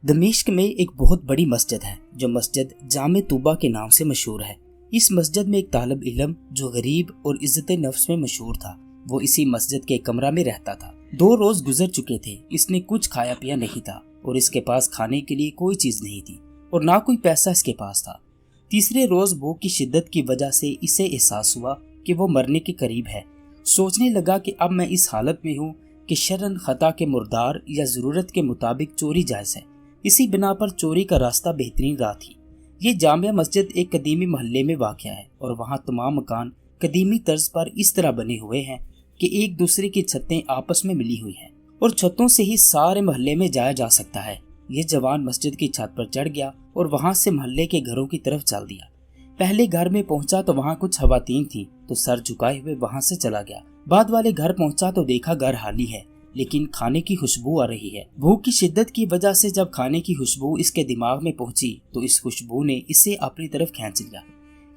دمشق میں ایک بہت بڑی مسجد ہے جو مسجد جامع طوبہ کے نام سے مشہور ہے۔ اس مسجد میں ایک طالب علم جو غریب اور عزت نفس میں مشہور تھا، وہ اسی مسجد کے کمرہ میں رہتا تھا۔ 2 روز گزر چکے تھے، اس نے کچھ کھایا پیا نہیں تھا اور اس کے پاس کھانے کے لیے کوئی چیز نہیں تھی اور نہ کوئی پیسہ اس کے پاس تھا۔ تیسرے روز بھوک کی شدت کی وجہ سے اسے احساس ہوا کہ وہ مرنے کے قریب ہے۔ سوچنے لگا کہ اب میں اس حالت میں ہوں کہ شرعاً خطا کے مردار یا ضرورت کے مطابق چوری جائز ہے۔ اسی بنا پر چوری کا راستہ بہترین راہ تھی۔ یہ جامع مسجد ایک قدیمی محلے میں واقع ہے اور وہاں تمام مکان قدیمی طرز پر اس طرح بنے ہوئے ہیں کہ ایک دوسرے کی چھتیں آپس میں ملی ہوئی ہیں اور چھتوں سے ہی سارے محلے میں جایا جا سکتا ہے۔ یہ جوان مسجد کی چھت پر چڑھ گیا اور وہاں سے محلے کے گھروں کی طرف چل دیا۔ پہلے گھر میں پہنچا تو وہاں کچھ خواتین تھیں تو سر جھکائے ہوئے وہاں سے چلا گیا۔ بعد والے گھر پہنچا تو دیکھا گھر خالی ہے لیکن کھانے کی خوشبو آ رہی ہے۔ بھوک کی شدت کی وجہ سے جب کھانے کی خوشبو اس کے دماغ میں پہنچی تو اس خوشبو نے اسے اپنی طرف کھینچ لیا۔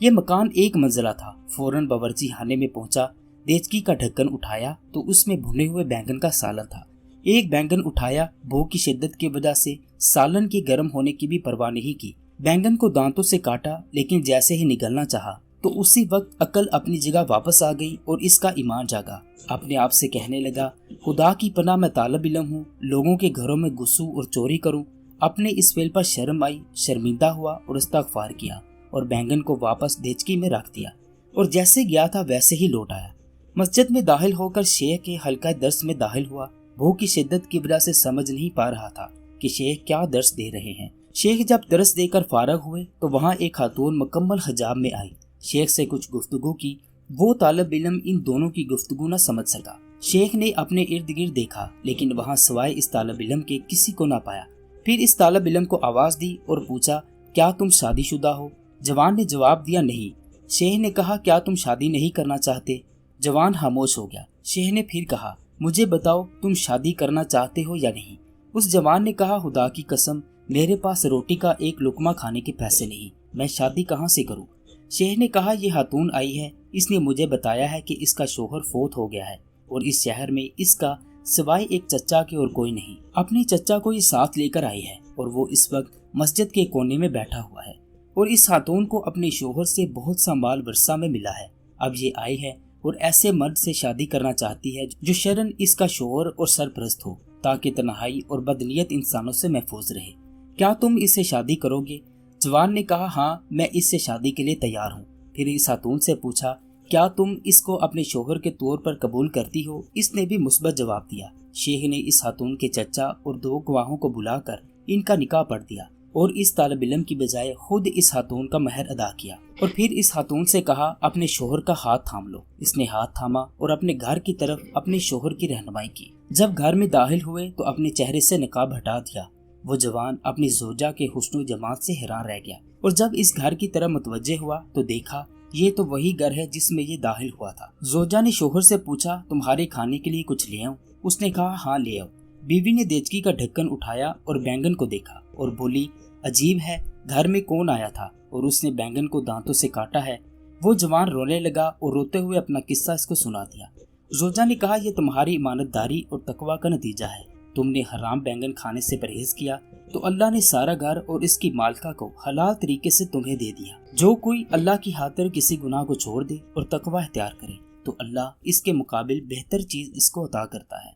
یہ مکان 1 منزلہ تھا۔ فوراً باورچی خانے میں پہنچا، دیچکی کا ڈھکن اٹھایا تو اس میں بھنے ہوئے بینگن کا سالن تھا۔ ایک بینگن اٹھایا، بھوک کی شدت کی وجہ سے سالن کے گرم ہونے کی بھی پرواہ نہیں کی۔ بینگن کو دانتوں سے کاٹا لیکن جیسے ہی نگلنا چاہا تو اسی وقت عقل اپنی جگہ واپس آ گئی اور اس کا ایمان جاگا۔ اپنے آپ سے کہنے لگا، خدا کی پناہ میں طالب علم ہوں، لوگوں کے گھروں میں گھسوں اور چوری کروں۔ اپنے اس فعل پر شرم آئی، شرمندہ ہوا اور استغفار کیا اور بینگن کو واپس دیچکی میں رکھ دیا اور جیسے گیا تھا ویسے ہی لوٹ آیا۔ مسجد میں داخل ہو کر شیخ کے حلقہ درس میں داخل ہوا۔ بھوک کی شدت کی وجہ سے سمجھ نہیں پا رہا تھا کہ شیخ کیا درس دے رہے ہیں۔ شیخ جب درس دے کر فارغ ہوئے تو وہاں ایک خاتون مکمل حجاب میں آئی۔ شیخ سے کچھ گفتگو کی۔ وہ طالب علم ان دونوں کی گفتگو نہ سمجھ سکا۔ شیخ نے اپنے ارد گرد دیکھا لیکن وہاں سوائے اس طالب علم کے کسی کو نہ پایا۔ پھر اس طالب علم کو آواز دی اور پوچھا، کیا تم شادی شدہ ہو؟ جوان نے جواب دیا، نہیں۔ شیخ نے کہا، کیا تم شادی نہیں کرنا چاہتے؟ جوان خاموش ہو گیا۔ شیخ نے پھر کہا، مجھے بتاؤ تم شادی کرنا چاہتے ہو یا نہیں؟ اس جوان نے کہا، خدا کی قسم میرے پاس روٹی کا ایک لقمہ کھانے کے پیسے نہیں، میں شادی کہاں سے کروں؟ شیخ نے کہا، یہ خاتون آئی ہے، اس نے مجھے بتایا ہے کہ اس کا شوہر فوت ہو گیا ہے اور اس شہر میں اس کا سوائے ایک چچا کے اور کوئی نہیں۔ اپنے چچا کو یہ ساتھ لے کر آئی ہے اور وہ اس وقت مسجد کے کونے میں بیٹھا ہوا ہے اور اس خاتون کو اپنے شوہر سے بہت سا مال ورثہ میں ملا ہے۔ اب یہ آئی ہے اور ایسے مرد سے شادی کرنا چاہتی ہے جو شرعاً اس کا شوہر اور سرپرست ہو تاکہ تنہائی اور بدنیت انسانوں سے محفوظ رہے۔ کیا تم اس سے شادی کرو گے؟ جوان نے کہا، ہاں میں اس سے شادی کے لیے تیار ہوں۔ پھر اس خاتون سے پوچھا، کیا تم اس کو اپنے شوہر کے طور پر قبول کرتی ہو؟ اس نے بھی مثبت جواب دیا۔ شیخ نے اس خاتون کے چچا اور 2 گواہوں کو بلا کر ان کا نکاح پڑھ دیا اور اس طالب علم کی بجائے خود اس خاتون کا مہر ادا کیا اور پھر اس خاتون سے کہا، اپنے شوہر کا ہاتھ تھام لو۔ اس نے ہاتھ تھاما اور اپنے گھر کی طرف اپنے شوہر کی رہنمائی کی۔ جب گھر میں داخل ہوئے تو اپنے چہرے سے نقاب ہٹا دیا۔ وہ جوان اپنی زوجہ کے حسن و جمال سے حیران رہ گیا اور جب اس گھر کی طرف متوجہ ہوا تو دیکھا یہ تو وہی گھر ہے جس میں یہ داخل ہوا تھا۔ زوجہ نے شوہر سے پوچھا، تمہارے کھانے کے لیے کچھ لے آؤں؟ اس نے کہا، ہاں لے آؤ۔ بیوی نے دیچکی کا ڈھکن اٹھایا اور بینگن کو دیکھا اور بولی، عجیب ہے، گھر میں کون آیا تھا اور اس نے بینگن کو دانتوں سے کاٹا ہے؟ وہ جوان رونے لگا اور روتے ہوئے اپنا قصہ اس کو سنا دیا۔ زوجہ نے کہا، یہ تمہاری ایمانت داری اور تقوی کا نتیجہ ہے۔ تم نے حرام بینگن کھانے سے پرہیز کیا تو اللہ نے سارا گھر اور اس کی مالکہ کو حلال طریقے سے تمہیں دے دیا۔ جو کوئی اللہ کی خاطر کسی گناہ کو چھوڑ دے اور تقوی اختیار کرے تو اللہ اس کے مقابل بہتر چیز اس کو عطا کرتا ہے۔